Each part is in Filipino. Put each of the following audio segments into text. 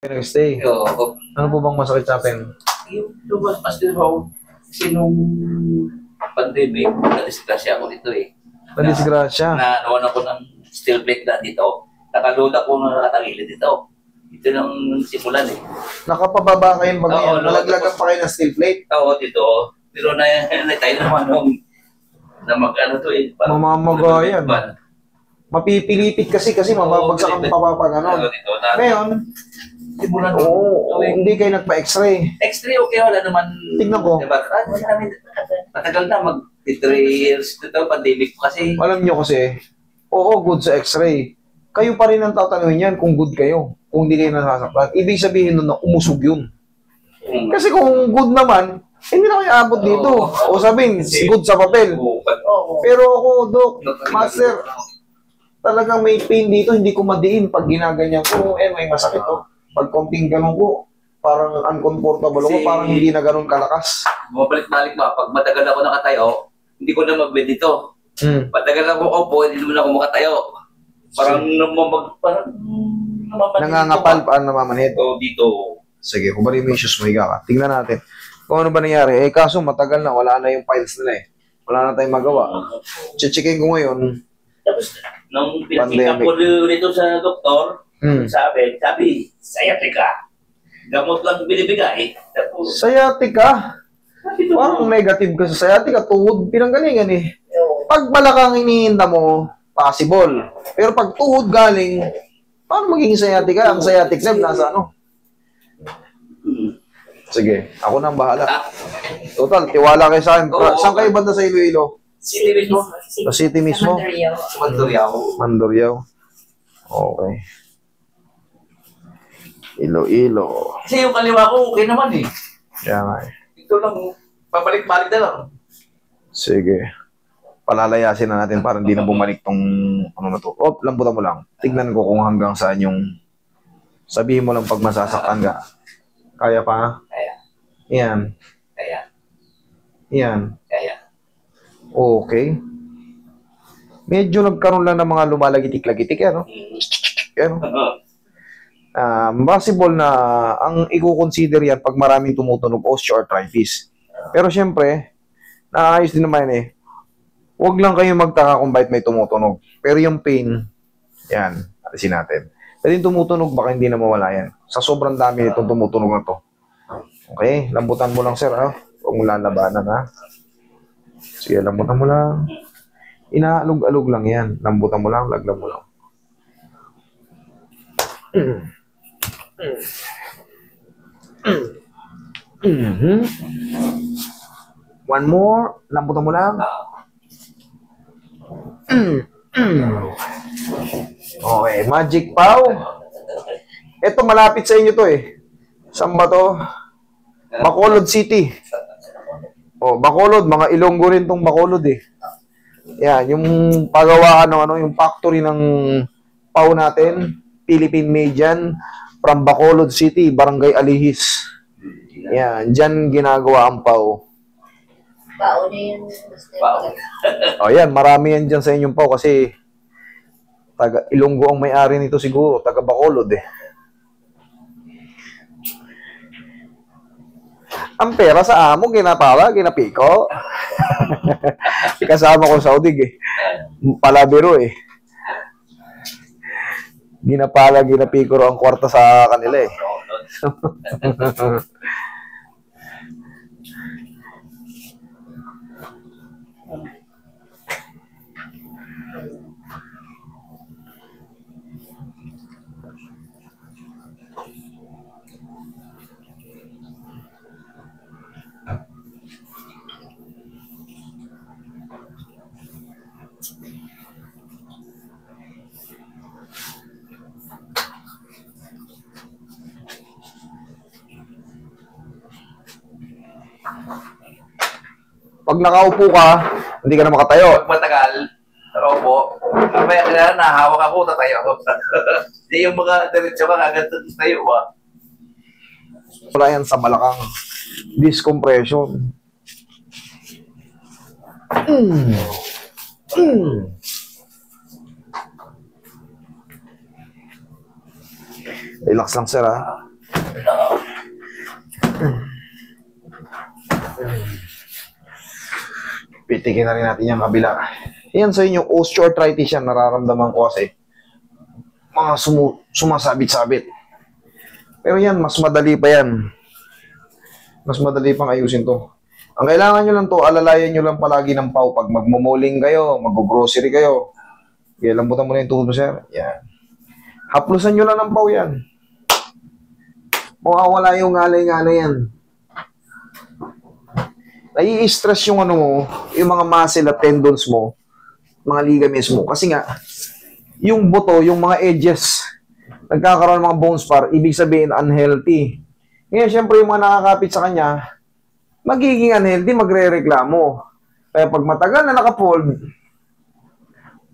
Nag-stay. Oo. Ano po bang masakit sa atin? Yung lumas din ako. Kasi nung pandemic, na-disgrasya ako dito eh. Nadisgrasya. Nawan ako ng steel plate na dito. Nakaluda ko na nakatagilid dito. Ito nang simulan eh. Nakapababa kayong baga Oo, yan. Nalaglagan pa kayo ng steel plate. Oo, dito. Pero tayo naman nung na mag-ano to eh. Mamamaga yan. Mapipilipit kasi mababagsak ang papapag ano. Dito, Ngayon, simulan hindi kayo nagpa-x-ray. X-ray okay, wala naman. Tignan ko. Diba? Wala namin. Matagal na, mag-3 years dito, pandemic po kasi. Alam nyo kasi, oo, good sa x-ray. Kayo pa rin ang tatanungin yan kung good kayo. Kung hindi kayo nasasaktan. Ibig sabihin nun na umusog yun. Kasi kung good naman, hindi na kayo abot dito. O sabihin, good sa papel. Pero ako, Doc, Master, talagang may pain dito, hindi ko madiin pag ginaganyan ko. May masakit to. Pag konting ganun ko, parang uncomfortable ako, parang hindi na ganun kalakas. Bumabalik-balik ba? Pag matagal ako nakatayo, hindi ko na mag-bed dito. Matagal ako opo, hindi naman ako makatayo. Parang nangangapal, paano namamanhid? Oo, dito. Sige, kung bali may issues mo, higa ka. Tingnan natin. Kung ano ba nangyari. Kaso matagal na, wala na yung files nila eh. Wala na tayong magawa. Checkin ko ngayon. Tapos, nung pinakita ko dito sa doktor, sabi, sciatica. Gamot lang binibigay. Tapos, sciatica? Parang negative ka sa sciatica. Tuhod, pinanggalingan eh. Pag malakang inihinda mo, possible. Pero pag tuhod galing, paano magiging sciatica? Ang sciatic nerve nasa ano? Sige, ako na ang bahala. Total, tiwala kayo sa akin. Saan kayo banda sa Iloilo? City mismo. Sa city mismo? Mandurriao. Mandurriao. Okay. Iloilo. Kasi yung kaliwa ko, okay naman eh. Kaya nga eh. Ito lang, pabalik-balik na lang. Sige. Palalayasin na natin para hindi na bumalik tong ano na to. Lambutan mo lang. Tignan ko kung hanggang saan yung sabihin mo lang pag masasaktan ka. Kaya pa? Kaya. Yan. Kaya. Yan. Kaya. Okay. Medyo nagkaroon lang ng mga lumalagitik-lagitik, ano? Ano? Possible na ang i-consider yan pag maraming tumutunog, osteoarthritis. Pero syempre, naayos din naman eh. Huwag lang kayo magtaka kung bakit may tumutunog. Pero yung pain, yan, alisin natin. Pero yung tumutunog, baka hindi na mawala yan. Sa sobrang dami nitong tumutunog na to. Okay, lambutan mo lang sir, ha? Huwag mo lalabanan, ha? Sige, lambutan mo lang. Inaalog-alog lang yan. Lambutan mo lang, laglam mo lang. One more. Lambutan mo lang. Okay, Magic Pau. Ito, malapit sa inyo to eh. Saan ba to? Bacolod City. Bacolod, mga Ilonggo rin tong Bacolod eh. Yan, yung pagawaan ng ano, yung factory ng Pau natin, Philippine made yan, from Bacolod City, Barangay Alihis. Yan, dyan ginagawa ang Pau. Pao na yun. Yan, marami yan dyan sa inyong Pau kasi taga Ilonggo ang may-ari nito siguro, taga Bacolod eh. Ang pera sa amo, ginapala, ginapiko. Kasama ko sa Udig eh. Palabiro eh. Ginapala, ginapiko ang kwarta sa kanila eh. Pag nakaupo ka, hindi ka na makatayo. Pag matagal, nakaupo, may kailangan nahawak ako, tatayo ako. Hindi yung mga diretso ka, agad tayo ba? Wala yan sa balakang. Discompression. Relax lang sir ha. Pitikin na rin natin yung kabila. Yan sa inyo, osteoarthritis yan, nararamdaman ko kasi. Mga sumasabit-sabit. Pero yan, mas madali pa yan. Mas madali pang ayusin to. Ang kailangan nyo lang to, alalayan nyo lang palagi ng pau. Pag magmumoling kayo, mag-grocery kayo. Kaya lambutan mo na yung tuhod mo, sir. Yan. Haplusan nyo lang ng pau yan. Mawawala yung ngalay-ngalay yan. Nai-stress yung ano mo, yung mga muscle at tendons mo, mga ligaments mo. Kasi nga, yung buto, yung mga edges, nagkakaroon ng mga bone spar, ibig sabihin unhealthy. Ngayon, syempre yung mga nakakapit sa kanya, magiging unhealthy, magre-reklamo. Kaya pag matagal na nakafold,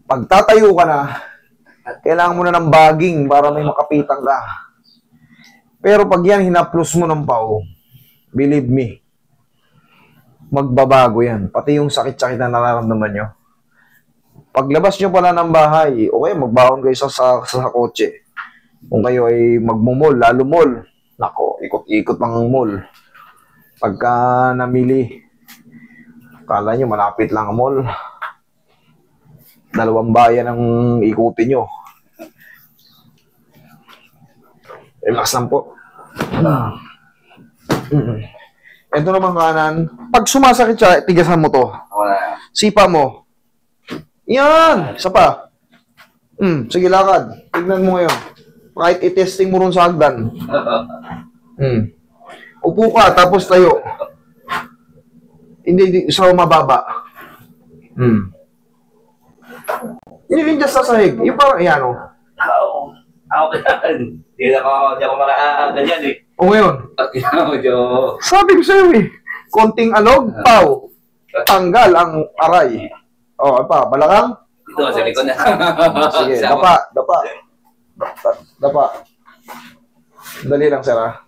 pag tatayo ka na, kailangan mo na ng bagging para may makapitan ka. Pero pag yan, hinaplos mo ng pau, believe me, magbabago yan. Pati yung sakit-sakit na nararamdaman nyo. Paglabas nyo pala ng bahay, okay, magbaon kayo sa kotse. Kung kayo ay magmumol, lalo mall, nako, ikot-ikot ng mall. Pagka namili, kala nyo malapit lang ang mall. 2 bayan ang ikutin nyo. Relax lang po. Ito naman kanan. Pag sumasakit siya, tigasan mo to. Sipa mo. Yan! Isa pa. Sige, lakad. Tignan mo ngayon. Kahit i-testing mo rin sa hagdan. Upo ka, tapos tayo. Hindi, sa mababa. Hindi just sa sahig. Yung parang, ayan o. Ako hindi ako makaganyan eh. O ngayon. Sabi ko sa'yo eh. Konting alog, pau. Tanggal ang aray. O, pa, balakang? Ito, sa likod na. Sige, dapa. Dali lang, sir, ha?